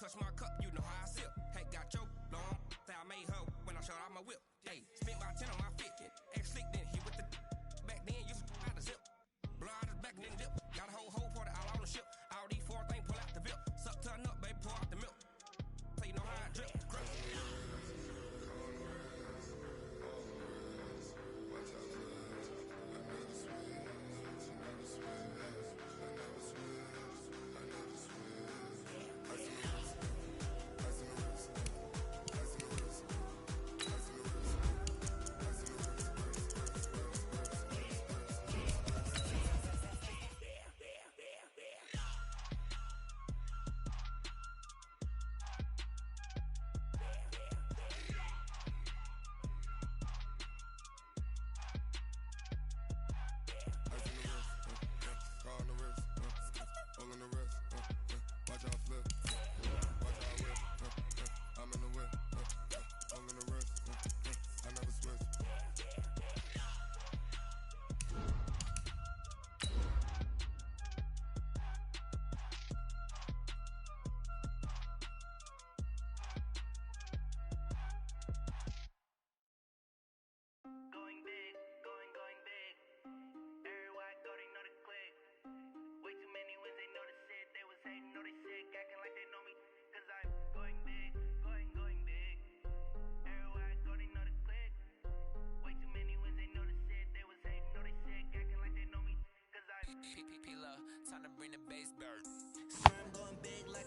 touch my cup, you know how I sip. Hey, got your long, I made her when I showed out my whip. Hey, spent about 10 on my fit. Ex slick, then hit with the back then, used to out the zip. Blow out his back, then dip. Got a whole party all on the ship. All these four things pull out the VIP. Suck, turn up, baby, pour out the milk. So you know how I drip.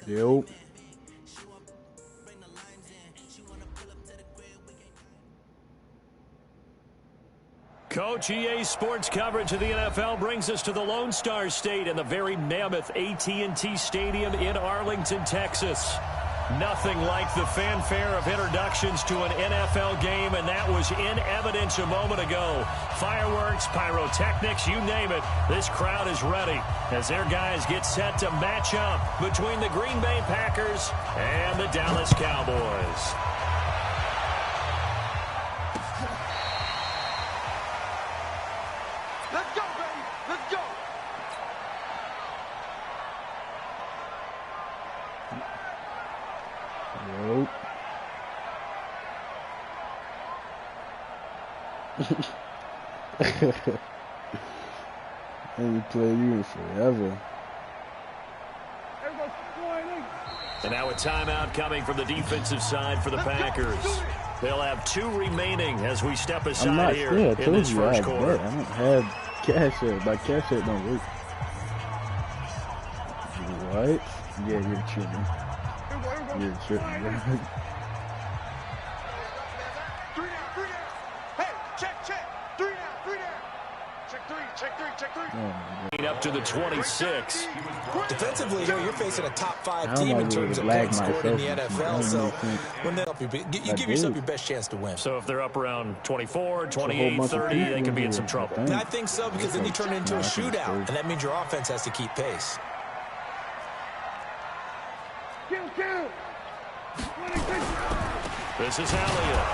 Yo. Coach, EA Sports coverage of the NFL brings us to the Lone Star State and the very mammoth AT&T Stadium in Arlington, Texas. Nothing like the fanfare of introductions to an NFL game, and that was in evidence a moment ago. Fireworks, pyrotechnics, you name it. This crowd is ready as their guys get set to match up between the Green Bay Packers and the Dallas Cowboys. Let's go, baby. Let's go. Nope. I ain't played you in forever. And now a timeout coming from the defensive side for the Packers. They'll have 2 remaining as we step aside here in this first quarter. I don't have cash app. My cash app don't work. What? Yeah, you're tripping. You're tripping, bro. Up to the 26. Defensively, here you're facing a top 5 team in terms of points scored in the NFL. So when you give yourself your best chance to win. So if they're up around 24, 28, 30, they could be in some trouble. I think so, because then you turn it into a shootout, and that means your offense has to keep pace. This is Elliott.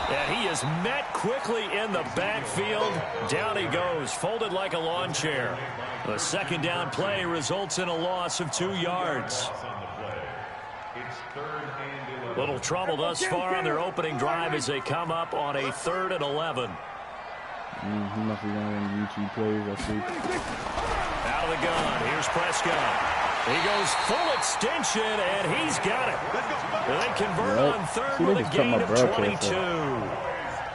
And he is met quickly in the backfield. Down he goes, folded like a lawn chair. The second down play results in a loss of 2 yards. Little trouble thus far on their opening drive as they come up on a 3rd and 11. He must be one of them YouTube plays, I see. Out of the gun, here's Prescott. He goes full extension, and he's got it. They convert on 3rd with a gain of 22.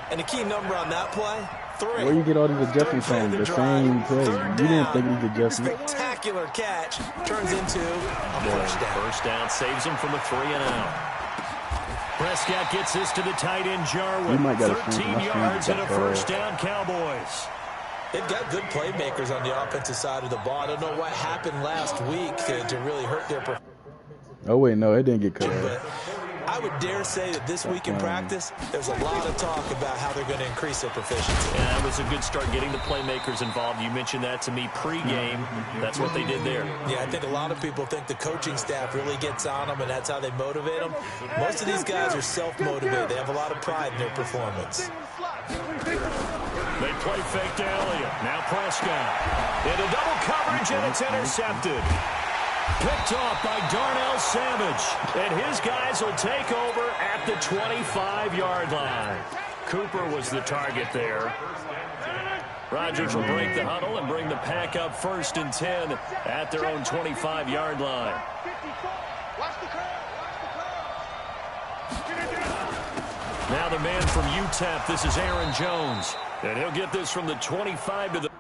And the key number on that play, 3. Where you get all these adjustments from? The same play. You didn't think these adjustments. Spectacular catch turns into a first down. First down saves him from a 3-and-out. Prescott gets this to the tight end Jarwin. 13 yards and a first down, Cowboys. They've got good playmakers on the offensive side of the ball. I don't know what happened last week to really hurt their performance. Oh, wait, no, it didn't get cut off. I would dare say that this week in practice, there's a lot of talk about how they're going to increase their proficiency. Yeah, that was a good start getting the playmakers involved. You mentioned that to me pregame. That's what they did there. Yeah, I think a lot of people think the coaching staff really gets on them, and that's how they motivate them. Most of these guys are self-motivated. They have a lot of pride in their performance. They play fake to Elliott. Now Prescott. Into double coverage, and it's intercepted. Picked off by Darnell Savage. And his guys will take over at the 25-yard line. Cooper was the target there. Rodgers will break the huddle and bring the pack up 1st and 10 at their own 25-yard line. Now the man from UTEP, this is Aaron Jones. And he'll get this from the 25 to the...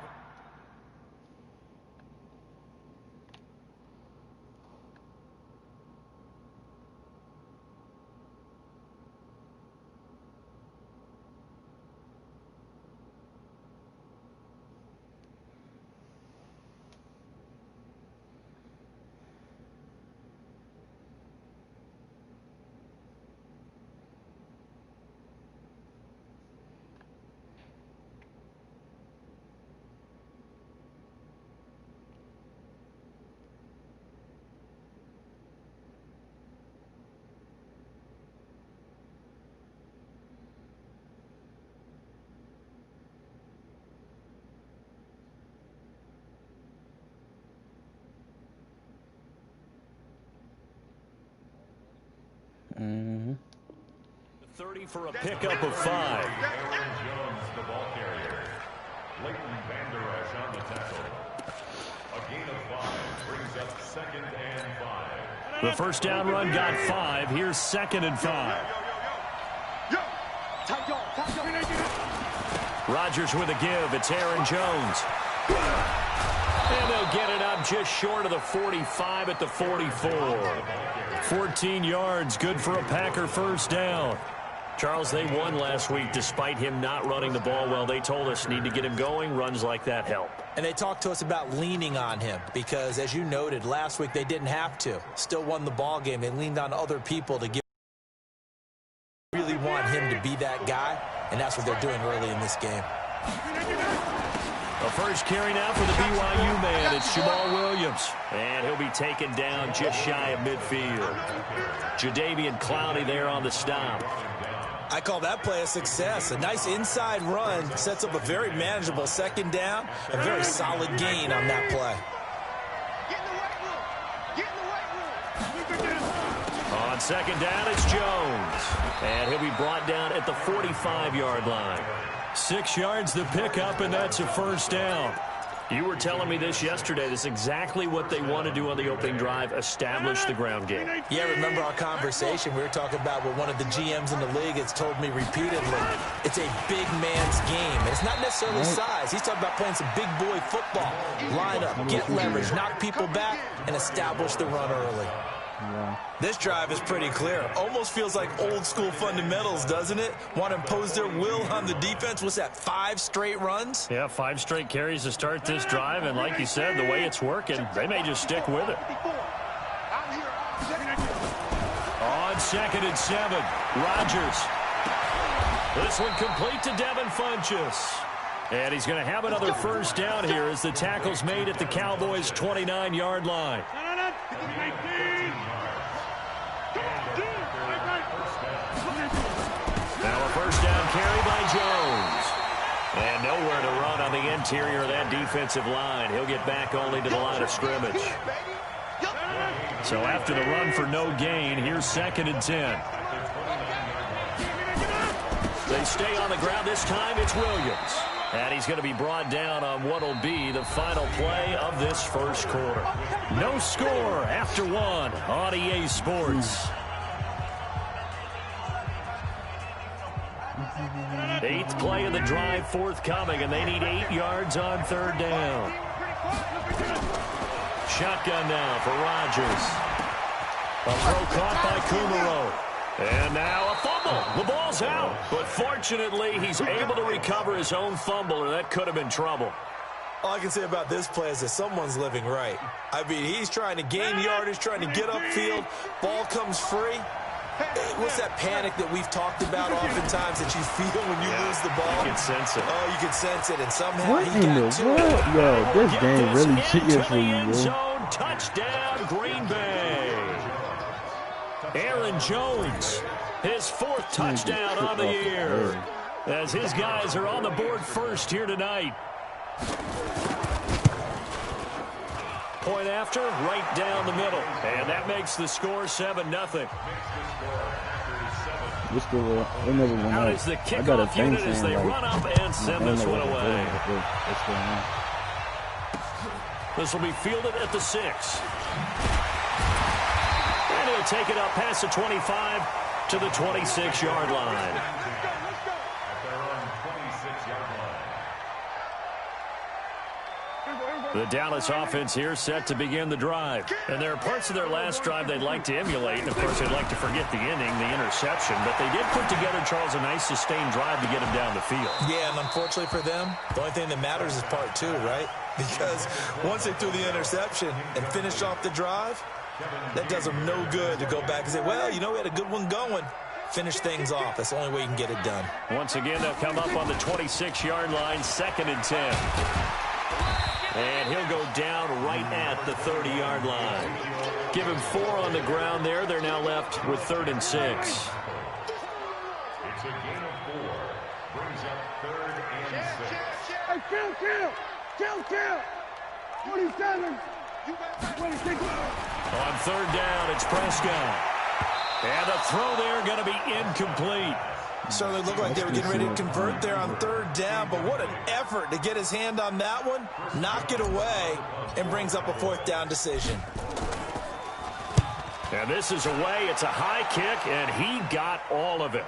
Mm-hmm. 30 for a pickup of 5. Aaron Jones, the ball carrier. Leighton Vander Esch on the tackle. A gain of 5 brings up 2nd and 5. The first down run got 5. Here's 2nd and 5. Rodgers with a give. It's Aaron Jones. And they'll get it up just short of the 45 at the 44. 14 yards, good for a Packer first down. Charles, they won last week despite him not running the ball well. They told us need to get him going. Runs like that help. And they talked to us about leaning on him because, as you noted, last week they didn't have to. Still won the ball game. They leaned on other people to give. Really want him to be that guy, and that's what they're doing early in this game. The first carry now for the BYU man. It's Jamal Williams. And he'll be taken down just shy of midfield. Jadeveon Clowney there on the stop. I call that play a success. A nice inside run sets up a very manageable 2nd down. A very solid gain on that play. On 2nd down, it's Jones. And he'll be brought down at the 45-yard line. 6 yards the pickup, and that's a first down. You were telling me this yesterday. This is exactly what they want to do on the opening drive, establish the ground game. Yeah, remember our conversation? We were talking about what one of the GMs in the league has told me repeatedly. It's a big man's game. And it's not necessarily size. He's talking about playing some big boy football. Line up, get leverage, knock people back, and establish the run early. Yeah. This drive is pretty clear. Almost feels like old school fundamentals, doesn't it? Want to impose their will on the defense. What's that, 5 straight runs? Yeah, 5 straight carries to start this drive. And like you said, the way it's working, they may just stick with it. On 2nd and 7, Rodgers. This one complete to Devin Funchess. And he's going to have another first down here as the tackle's made at the Cowboys' 29-yard line. Now a first down carry by Jones. And nowhere to run on the interior of that defensive line. He'll get back only to the line of scrimmage. So after the run for no gain, here's 2nd and 10. They stay on the ground. This time it's Williams. And he's going to be brought down on what will be the final play of this first quarter. No score after 1 on EA Sports. 8th play of the drive forthcoming, and they need 8 yards on 3rd down. Shotgun now for Rodgers. A throw caught by Kumaro. And now a fumble. The ball's out. But fortunately, he's able to recover his own fumble, or that could have been trouble. All I can say about this play is that someone's living right. I mean, he's trying to gain yardage, trying to get upfield. Ball comes free. What's that panic that we've talked about oftentimes that you feel when you lose the ball? You can sense it. Oh, you can sense it, and somehow What he in the got to world? it. Yo, this game really cheating for you, bro. Zone, touchdown, Green Bay. Aaron Jones, his 4th touchdown on the year. As his guys are on the board first here tonight. Point after, right down the middle. And that makes the score 7-0. This still, they never went Out out. is the I got a kickoff thing unit as saying, they like, run up and send this one away. What's going on? This will be fielded at the 6. And he'll take it up past the 25 to the 26-yard line. The Dallas offense here set to begin the drive. And there are parts of their last drive they'd like to emulate. And, of course, they'd like to forget the inning, the interception. But they did put together, Charles, a nice sustained drive to get him down the field. Yeah, and unfortunately for them, the only thing that matters is part 2, right? Because once they threw the interception and finished off the drive, that does them no good to go back and say, well, you know, we had a good one going. Finish things off. That's the only way you can get it done. Once again, they'll come up on the 26-yard line, 2nd and 10. And he'll go down right at the 30-yard line. Give him 4 on the ground there. They're now left with 3rd and 6. It's a gain of 4. Brings up 3rd and 6. Hey, kill. 27. 26. On 3rd down, it's Prescott. And the throw there going to be incomplete. Certainly looked like they were getting ready to convert there on 3rd down, but what an effort to get his hand on that one, knock it away, and brings up a 4th down decision. And this is away. It's a high kick, and he got all of it.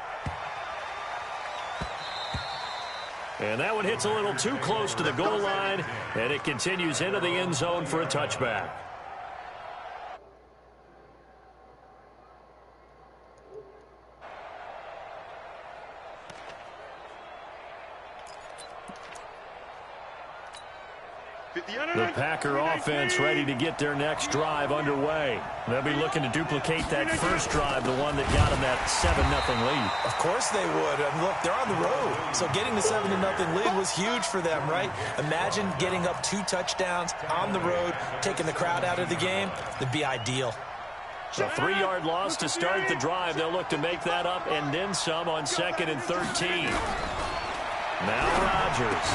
And that one hits a little too close to the goal line, and it continues into the end zone for a touchback. The Packer offense ready to get their next drive underway. They'll be looking to duplicate that first drive, the one that got them that 7-0 lead. Of course they would. And look, they're on the road. So getting the 7-0 lead was huge for them, right? Imagine getting up 2 touchdowns on the road, taking the crowd out of the game. That'd be ideal. A 3-yard loss to start the drive. They'll look to make that up and then some on 2nd and 13. Now Rodgers.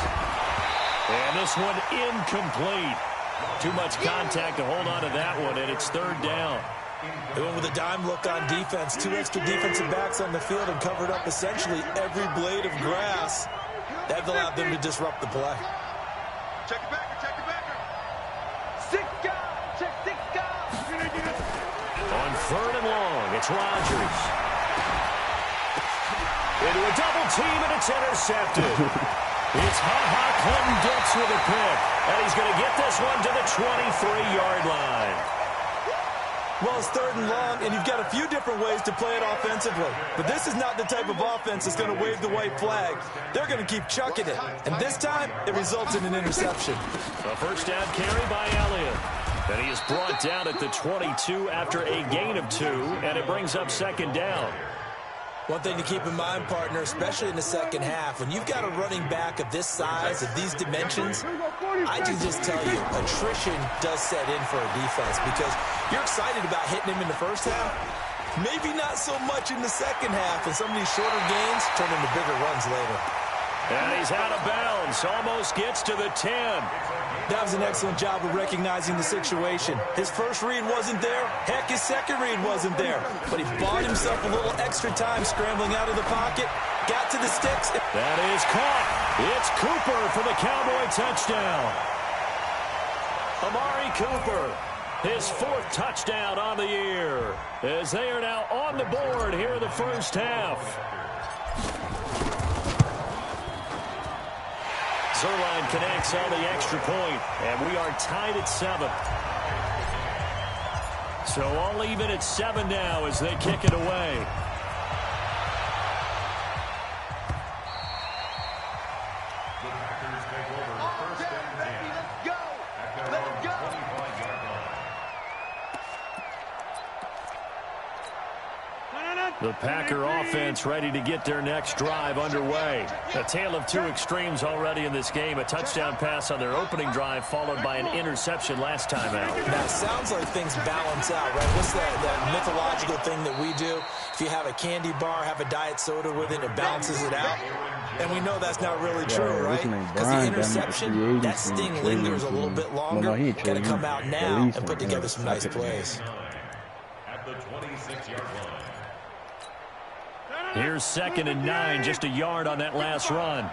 And this one incomplete. Too much contact to hold on to that one, and it's 3rd down. They went with a dime look on defense. 2 extra defensive backs on the field and covered up essentially every blade of grass. That allowed them to disrupt the play. Check it back. 6 guys. Check 6 guys. On 3rd and long, it's Rodgers. Into a double team, and it's intercepted. It's Clinton Dix with a pick, and he's going to get this one to the 23-yard line. Well, it's 3rd and long, and you've got a few different ways to play it offensively. But this is not the type of offense that's going to wave the white flag. They're going to keep chucking it. And this time, it results in an interception. A first down carry by Elliott. And he is brought down at the 22 after a gain of 2, and it brings up 2nd down. One thing to keep in mind, partner, especially in the second half, when you've got a running back of this size, of these dimensions, I can just tell you, attrition does set in for a defense because you're excited about hitting him in the first half. Maybe not so much in the second half, and some of these shorter gains turn into bigger runs later. And he's out of bounds, almost gets to the 10. That was an excellent job of recognizing the situation. His first read wasn't there. Heck, his second read wasn't there. But he bought himself a little extra time scrambling out of the pocket, got to the sticks. That is caught. It's Cooper for the Cowboy touchdown. Amari Cooper, his 4th touchdown on the year, as they are now on the board here in the first half. Zerline connects on the extra point, and we are tied at 7. So all even at 7 now as they kick it away. The Packers take over 1st and 10. Let's go. At their own 25-yard line. The Packer offense ready to get their next drive underway. A tale of 2 extremes already in this game. A touchdown pass on their opening drive followed by an interception last time out. Now, it sounds like things balance out, right? What's that mythological thing that we do? If you have a candy bar, have a diet soda with it, it balances it out. And we know that's not really true, right? Because the interception, that sting lingers a little bit longer. Got to come out now and put together some nice plays. At the 26-yard line. Here's 2nd and 9, just a yard on that last run.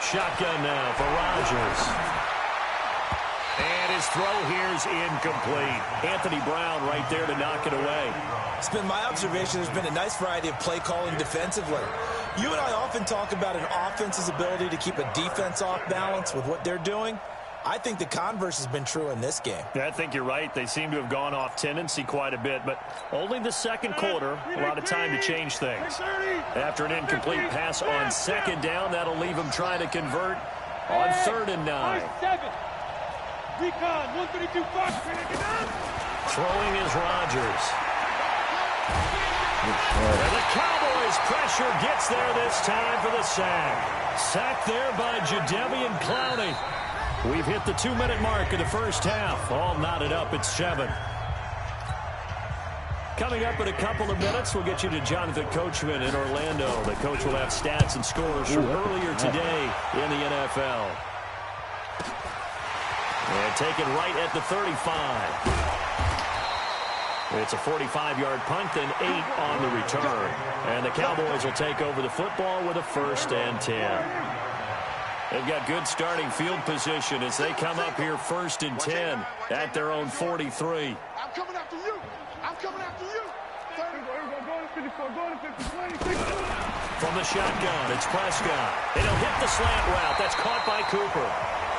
Shotgun now for Rodgers. And his throw here's incomplete. Anthony Brown right there to knock it away. It's been my observation there's been a nice variety of play calling defensively. You and I often talk about an offense's ability to keep a defense off balance with what they're doing. I think the converse has been true in this game. Yeah, I think you're right. They seem to have gone off tendency quite a bit, but only the second quarter, a lot of time to change things. After an incomplete pass on 2nd down, that'll leave them trying to convert on 3rd and 9. Recon, 132 Fox. Throwing is Rodgers. And the Cowboys' pressure gets there this time for the sack. Sacked there by Jadeveon Clowney. We've hit the 2-minute mark of the first half. All knotted up at 7. Coming up in a couple of minutes, we'll get you to Jonathan Coachman in Orlando. The coach will have stats and scores from earlier today in the NFL. And taken right at the 35. It's a 45-yard punt, then 8 on the return. And the Cowboys will take over the football with a 1st and 10. They've got good starting field position as they come up here 1st and 10 at their own 43. I'm coming after you. I'm coming after you. From the shotgun, it's Prescott. And he'll hit the slant route. That's caught by Cooper.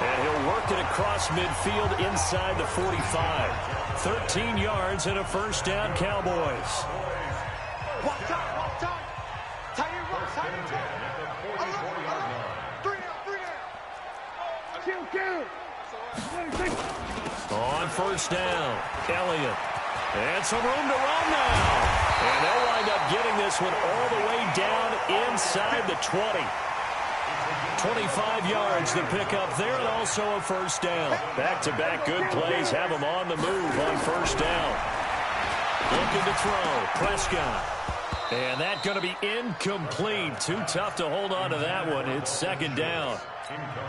And he'll work it across midfield inside the 45. 13 yards and a 1st down, Cowboys. Walk tight, walk tight. Tie your rock, tie your toe. On 1st down, Elliott. And some room to run now. And they'll wind up getting this one all the way down inside the 20. 25 yards to pick up there, and also a 1st down. Back-to-back good plays have them on the move on 1st down. Looking to throw, Prescott. And that's going to be incomplete. Too tough to hold on to that one. It's 2nd down.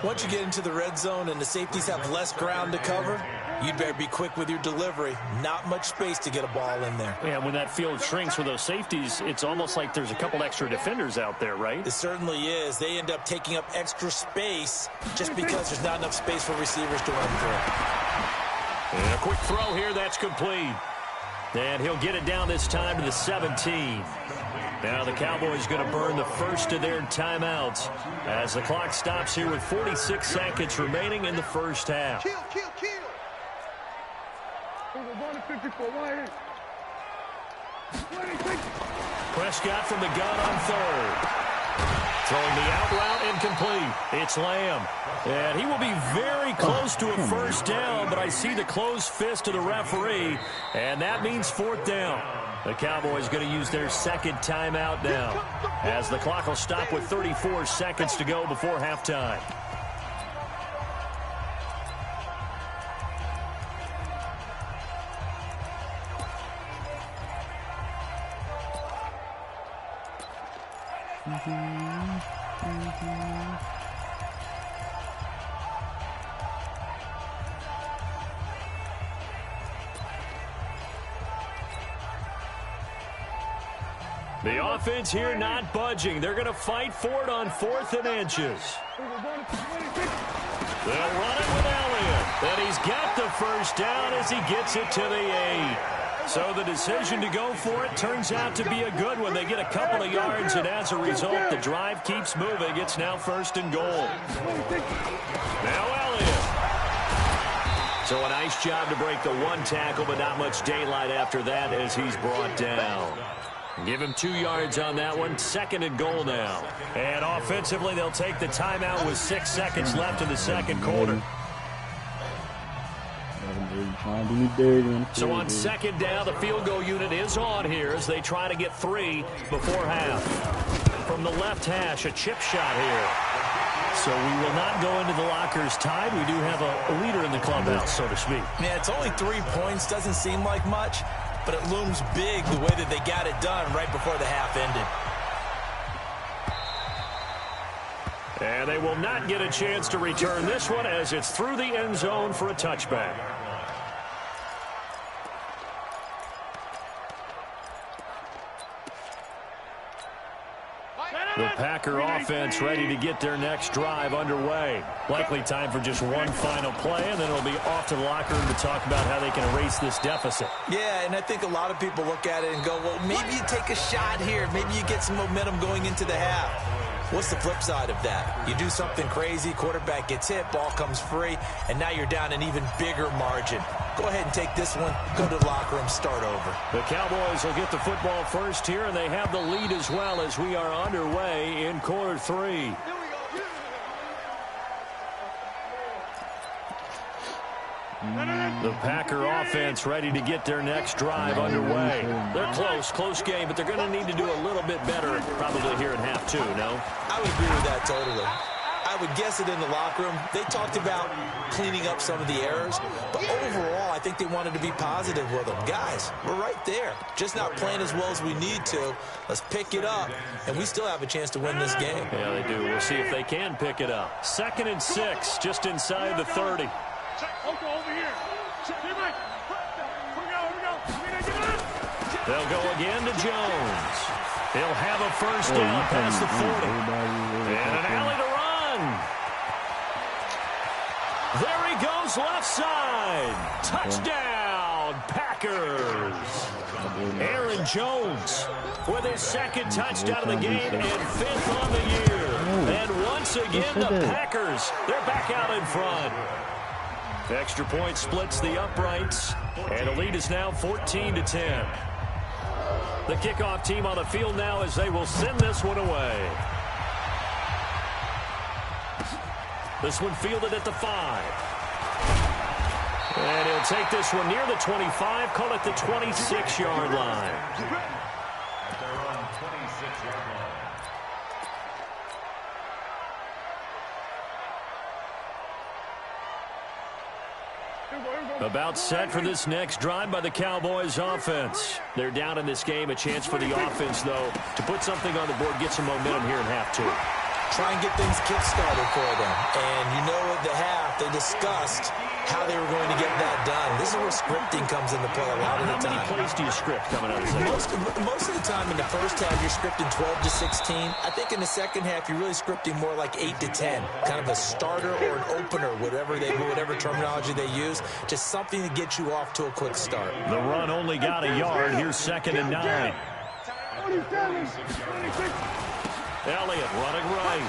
Once you get into the red zone and the safeties have less ground to cover, you'd better be quick with your delivery. Not much space to get a ball in there. Yeah, when that field shrinks with those safeties, it's almost like there's a couple extra defenders out there, right? It certainly is. They end up taking up extra space just because there's not enough space for receivers to run through. And a quick throw here, that's complete. And he'll get it down this time to the 17. Now the Cowboys going to burn the first of their timeouts as the clock stops here with 46 seconds remaining in the first half. Kill, kill, kill. Prescott from the gun on 3rd. Throwing the out route incomplete. It's Lamb. And he will be very close to a 1st down, but I see the closed fist of the referee, and that means 4th down. The Cowboys going to use their 2nd timeout now as the clock will stop with 34 seconds to go before halftime. The offense here not budging. They're going to fight for it on 4th and inches. They'll run it with Elliott. And he's got the 1st down as he gets it to the 8. So the decision to go for it turns out to be a good one. They get a couple of yards, and as a result, the drive keeps moving. It's now 1st and goal. Now Elliott. So a nice job to break the 1 tackle, but not much daylight after that as he's brought down. Give him 2 yards on that one. 2nd and goal now. And offensively, they'll take the timeout with 6 seconds left in the 2nd quarter. So on 2nd down, the field goal unit is on here as they try to get 3 before half. From the left hash, a chip shot here. So we will not go into the lockers tied. We do have a leader in the clubhouse, so to speak. Yeah, it's only 3 points. Doesn't seem like much. but it looms big the way that they got it done right before the half ended. And they will not get a chance to return this one as it's through the end zone for a touchback. The Packer offense ready to get their next drive underway. Likely time for just one final play, and then it'll be off to the locker room to talk about how they can erase this deficit. Yeah, and I think a lot of people look at it and go, well, maybe you take a shot here. Maybe you get some momentum going into the half. What's the flip side of that? You do something crazy, quarterback gets hit, ball comes free, and now you're down an even bigger margin. Go ahead and take this one, go to the locker room, start over. The Cowboys will get the football first here, and they have the lead as well as we are underway in quarter 3. The Packer offense ready to get their next drive underway. They're close game, but they're going to need to do a little bit better probably here in half 2, no? I would agree with that totally. I would guess it in the locker room. They talked about cleaning up some of the errors, but overall, I think they wanted to be positive with them. Guys, we're right there. Just not playing as well as we need to. Let's pick it up, and we still have a chance to win this game. Yeah, they do. We'll see if they can pick it up. 2nd and 6, just inside the 30. They'll go again to Jones. He'll have a first down past the 40. And an alley to run. There he goes left side. Touchdown, Packers. Aaron Jones with his 2nd touchdown of the game and 5th on the year. And once again, the Packers, they're back out in front. Extra point splits the uprights, and the lead is now 14-10. The kickoff team on the field now as they will send this one away. This one fielded at the 5. And he'll take this one near the 25, call it the 26-yard line. They're on 26-yard line. About set for this next drive by the Cowboys offense. They're down in this game. A chance for the offense, though, to put something on the board, get some momentum here in half 2. Try and get things kick-started for them. And you know at the half, they discussed how they were going to get that done. This is where scripting comes into play a lot of the time. How many plays do you script coming out of the Most of the time in the first half, you're scripting 12 to 16. I think in the second half, you're really scripting more like 8 to 10. Kind of a starter or an opener, whatever terminology they use. Just something to get you off to a quick start. The run only got a yard. Here's 2nd and 9. Elliott running right.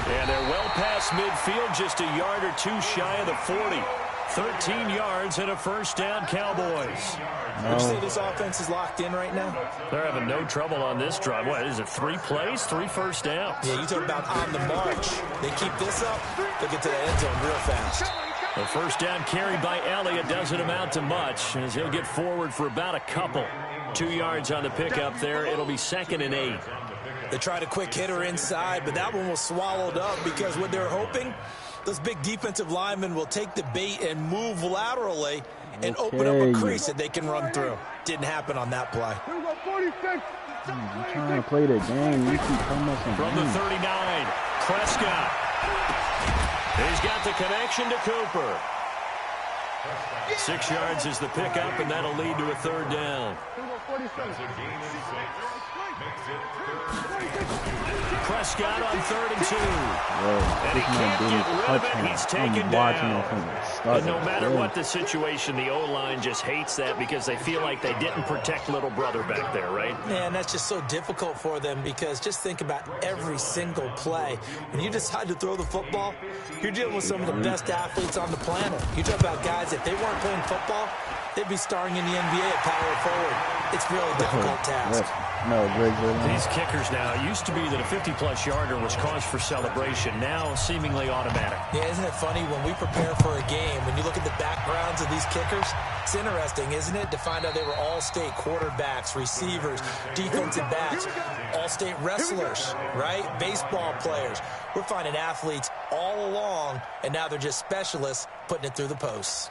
And they're well past midfield, just a yard or 2 shy of the 40. 13 yards and a first down, Cowboys. Would you say this offense is locked in right now? They're having no trouble on this drive. What, is it 3 plays, 3 first downs? Yeah, you talk about on the march. They keep this up, they'll get to the end zone real fast. The first down carried by Elliott doesn't amount to much as he'll get forward for about a couple. 2 yards on the pickup there. It'll be 2nd and 8. They tried a quick hitter inside, but that one was swallowed up because what they're hoping, those big defensive linemen will take the bait and move laterally and open up a crease that they can run through. Didn't happen on that play. I'm trying to play the game. You keep coming up from the 39, Prescott. He's got the connection to Cooper. 6 yards is the pickup, and that'll lead to a 3rd down. Prescott on 3rd and 2. And he can't get rid of it. He's taken down. And no matter what the situation, the O-line just hates that because they feel like they didn't protect little brother back there, right? Man, that's just so difficult for them because just think about every single play. When you decide to throw the football, you're dealing with some of the best athletes on the planet. You talk about guys, if they weren't playing football, they'd be starring in the NBA at power forward. It's really a difficult task. These kickers now, it used to be that a 50-plus yarder was cause for celebration. Now, seemingly automatic. Yeah, isn't it funny when we prepare for a game, when you look at the backgrounds of these kickers, it's interesting, isn't it, to find out they were all-state quarterbacks, receivers, defensive backs, all-state wrestlers, right? Baseball players. We're finding athletes all along, and now they're just specialists putting it through the posts.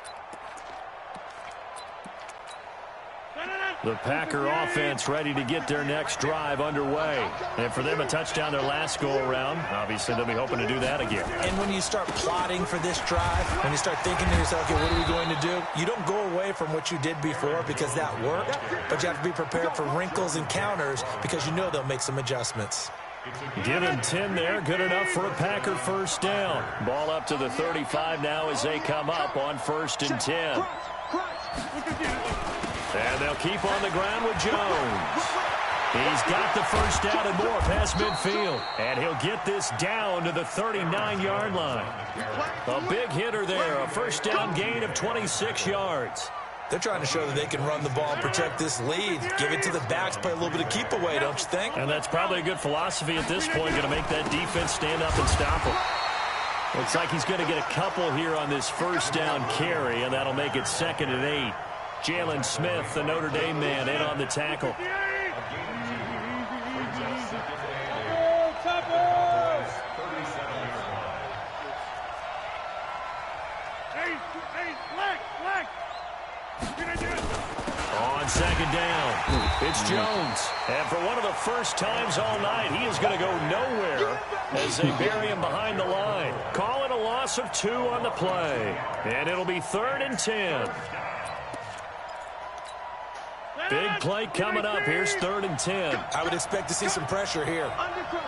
The Packer offense ready to get their next drive underway. And for them, a touchdown their last go-around. Obviously, they'll be hoping to do that again. And when you start plotting for this drive, when you start thinking to yourself, okay, what are we going to do? You don't go away from what you did before because that worked, but you have to be prepared for wrinkles and counters because you know they'll make some adjustments. Give him 10 there. Good enough for a Packer first down. Ball up to the 35 now as they come up on 1st and 10. And they'll keep on the ground with Jones. He's got the first down and more past midfield. And he'll get this down to the 39-yard line. A big hitter there. A first down gain of 26 yards. They're trying to show that they can run the ball and protect this lead. Give it to the backs, play a little bit of keep away, don't you think? And that's probably a good philosophy at this point. Going to make that defense stand up and stop him. Looks like he's going to get a couple here on this first down carry, and that'll make it 2nd and 8. Jalen Smith, the Notre Dame man, in on the tackle. On 2nd down, it's Jones. And for one of the first times all night, he is going to go nowhere as they bury him behind the line. Call it a loss of 2 on the play. And it'll be 3rd and 10. Big play coming up. Here's 3rd and 10. I would expect to see some pressure here. Undercook.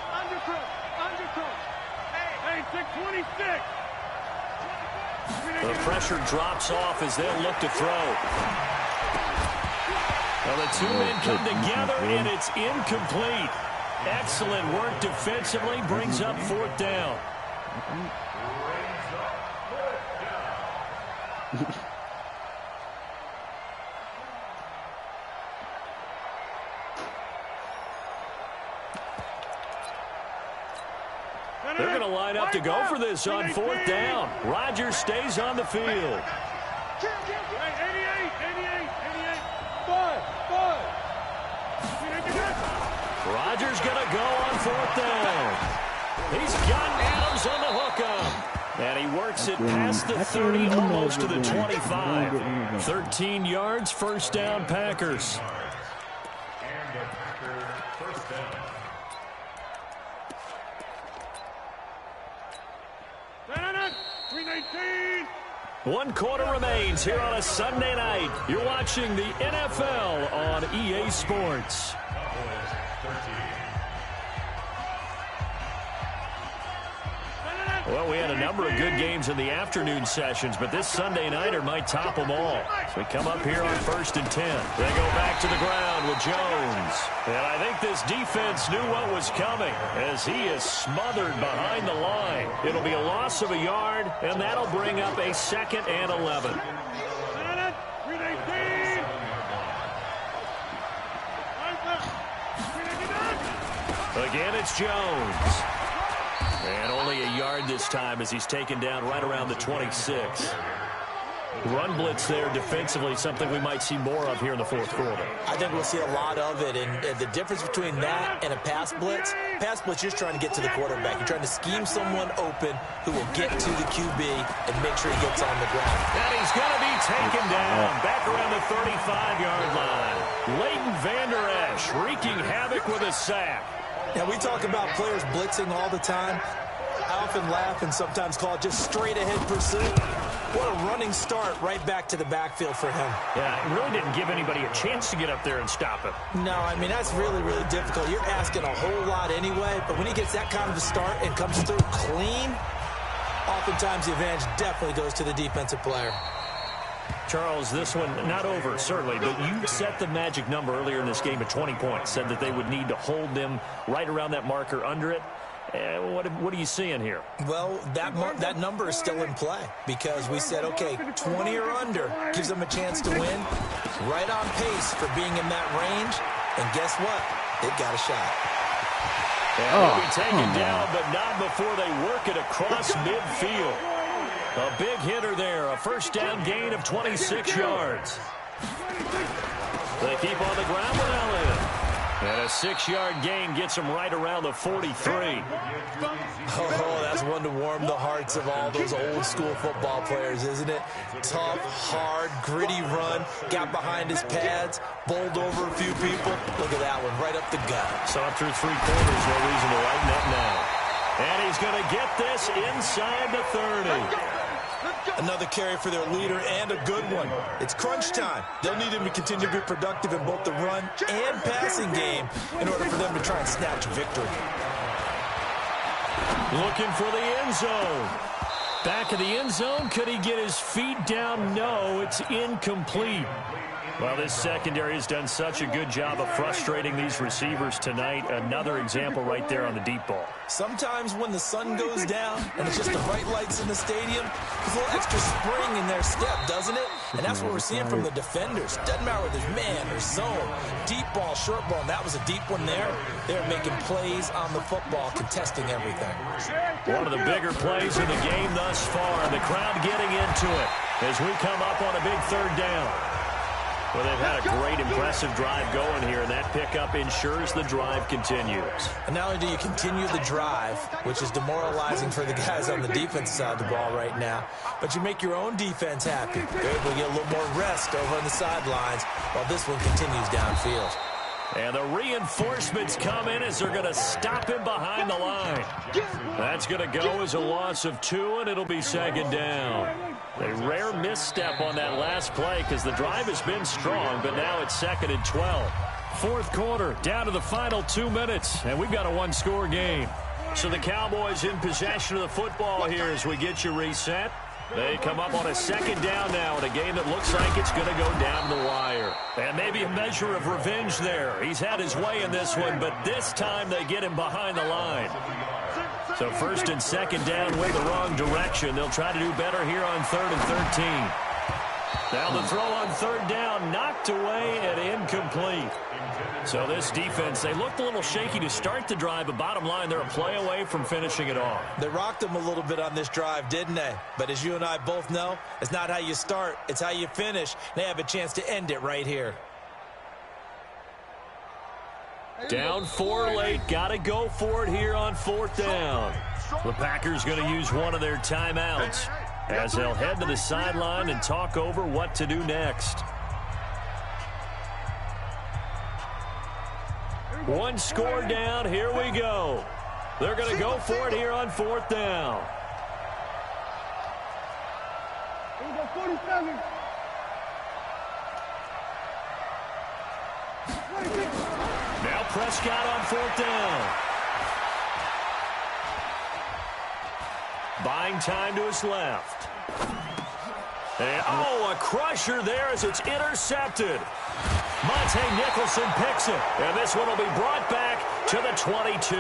Hey, 626. The pressure drops off as they'll look to throw. Well, the two men come together, and it's incomplete. Excellent work defensively. Brings up 4th down. They're going to line up to go for this on 4th down. Rodgers stays on the field. 88. Rodgers going to go on 4th down. He's got Adams on the hookup. And he works it past the 30, almost to the 25. 13 yards, first down, Packers. One quarter remains here on a Sunday night. You're watching the NFL on EA Sports. Well, we had a number of good games in the afternoon sessions, but this Sunday nighter might top them all. So we come up here on 1st and 10. They go back to the ground with Jones. And I think this defense knew what was coming as he is smothered behind the line. It'll be a loss of a yard, and that'll bring up a 2nd and 11. Again, it's Jones. And only a yard this time as he's taken down right around the 26. Run blitz there defensively, something we might see more of here in the 4th quarter. I think we'll see a lot of it, and the difference between that and a pass blitz, you're just trying to get to the quarterback. You're trying to scheme someone open who will get to the QB and make sure he gets on the ground. And he's going to be taken down back around the 35-yard line. Leighton Vander Esch wreaking havoc with a sack. Now, we talk about players blitzing all the time. I often laugh and sometimes call it just straight-ahead pursuit. What a running start right back to the backfield for him. Yeah, it really didn't give anybody a chance to get up there and stop him. No, I mean, that's really, really difficult. You're asking a whole lot anyway, but when he gets that kind of a start and comes through clean, oftentimes the advantage definitely goes to the defensive player. Charles, this one not over, certainly, but you set the magic number earlier in this game at 20 points, said that they would need to hold them right around that marker under it. What are you seeing here? Well, that number is still in play because we said, okay, 20 or under gives them a chance to win. Right on pace for being in that range. And guess what? They've got a shot. And they'll be taken down, but not before they work it across midfield. A big hitter there, a first down gain of 26 yards. They keep on the ground with Elliott. And a 6-yard gain gets them right around the 43. Oh, that's one to warm the hearts of all those old school football players, isn't it? Tough, hard, gritty run, got behind his pads, bowled over a few people. Look at that one, right up the gut. So after 3 quarters, no reason to lighten up now. And he's going to get this inside the 30. Another carry for their leader and a good one. It's crunch time. They'll need him to continue to be productive in both the run and passing game in order for them to try and snatch a victory. Looking for the end zone. Back of the end zone. Could he get his feet down? No, it's incomplete. Well, this secondary has done such a good job of frustrating these receivers tonight. Another example right there on the deep ball. Sometimes when the sun goes down and it's just the bright lights in the stadium, there's a little extra spring in their step, doesn't it? And that's what we're seeing from the defenders. Doesn't matter whether it's man or zone, deep ball, short ball, and that was a deep one there. They're making plays on the football, contesting everything. One of the bigger plays in the game thus far, and the crowd getting into it as we come up on a big 3rd down. Well, they've had a great, impressive drive going here, and that pickup ensures the drive continues. And not only do you continue the drive, which is demoralizing for the guys on the defense side of the ball right now, but you make your own defense happy. They're able to get a little more rest over on the sidelines while this one continues downfield. And the reinforcements come in as they're going to stop him behind the line. That's going to go as a loss of 2, and it'll be 2nd down. A rare misstep on that last play because the drive has been strong, but now it's 2nd and 12. 4th quarter, down to the final 2 minutes, and we've got a 1-score game. So the Cowboys in possession of the football here as we get you reset. They come up on a 2nd down now in a game that looks like it's going to go down the wire. And maybe a measure of revenge there. He's had his way in this one, but this time they get him behind the line. So 1st and 2nd down went the wrong direction. They'll try to do better here on 3rd and 13. Now the throw on 3rd down, knocked away and incomplete. So this defense, they looked a little shaky to start the drive, but bottom line, they're a play away from finishing it off. They rocked them a little bit on this drive, didn't they? But as you and I both know, it's not how you start, it's how you finish. They have a chance to end it right here. Down 4 late, got to go for it here on 4th down. The Packers going to use one of their timeouts as they'll head to the sideline and talk over what to do next. 1 score down, here we go. They're going to go for it here on 4th down. Now Prescott on 4th down. Buying time to his left. And, a crusher there as it's intercepted. Monte Nicholson picks it. And this one will be brought back to the 22.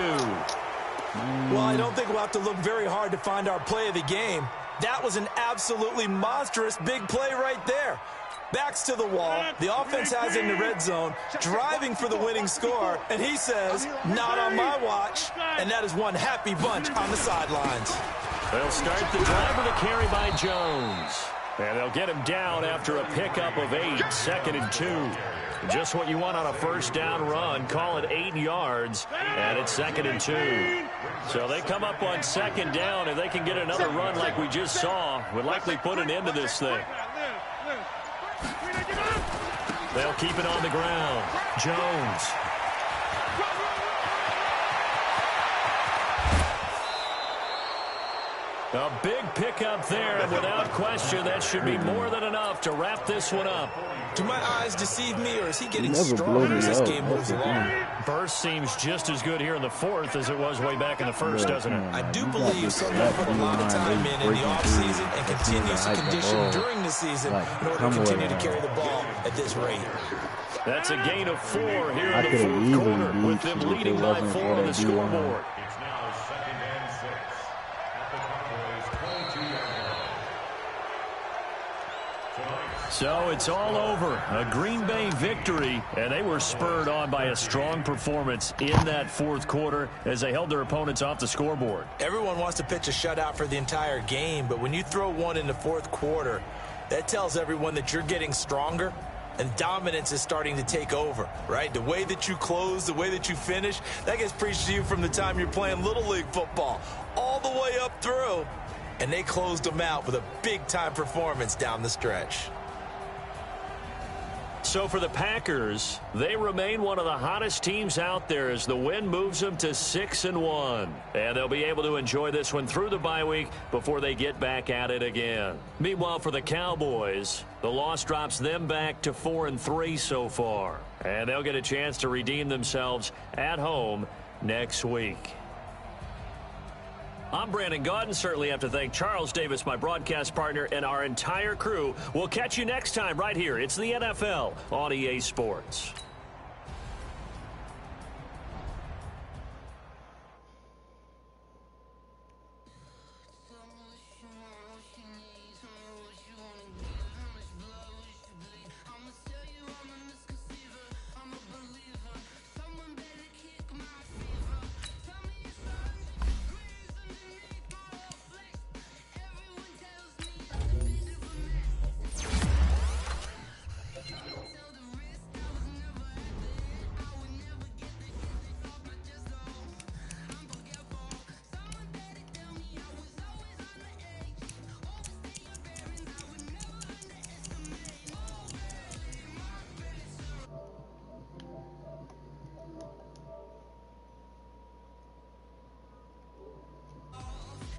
Well, I don't think we'll have to look very hard to find our play of the game. That was an absolutely monstrous big play right there. Backs to the wall. The offense has it in the red zone, driving for the winning score, and he says, not on my watch. And that is one happy bunch on the sidelines. They'll start the drive with a carry by Jones. And they'll get him down after a pickup of 8, 2nd and 2. Just what you want on a 1st down run. Call it 8 yards, and it's 2nd and 2. So they come up on 2nd down, and they can get another run like we just saw. Would likely put an end to this thing. They'll keep it on the ground. Jones. A big pickup there, and without question, that should be more than enough to wrap this one up. Do my eyes deceive me, or is he getting stronger as this game moves along? Burst seems just as good here in the 4th as it was way back in the 1st, doesn't it? I do believe someone put a lot of time in the offseason and continues to condition during the season in order to continue to carry the ball at this rate. That's a gain of 4 here in the 4th quarter, with them leading by 4 on the scoreboard. It's now 2nd and 6 at the Cowboys' 22-yard line. So it's all over. A Green Bay victory, and they were spurred on by a strong performance in that 4th quarter as they held their opponents off the scoreboard. Everyone wants to pitch a shutout for the entire game, but when you throw one in the 4th quarter, that tells everyone that you're getting stronger, and dominance is starting to take over, right? The way that you close, the way that you finish, that gets preached to you from the time you're playing Little League football all the way up through. And they closed them out with a big-time performance down the stretch. So for the Packers, they remain one of the hottest teams out there as the win moves them to 6-1. And they'll be able to enjoy this one through the bye week before they get back at it again. Meanwhile, for the Cowboys, the loss drops them back to 4-3 so far. And they'll get a chance to redeem themselves at home next week. I'm Brandon Gaudin. Certainly have to thank Charles Davis, my broadcast partner, and our entire crew. We'll catch you next time right here. It's the NFL on EA Sports.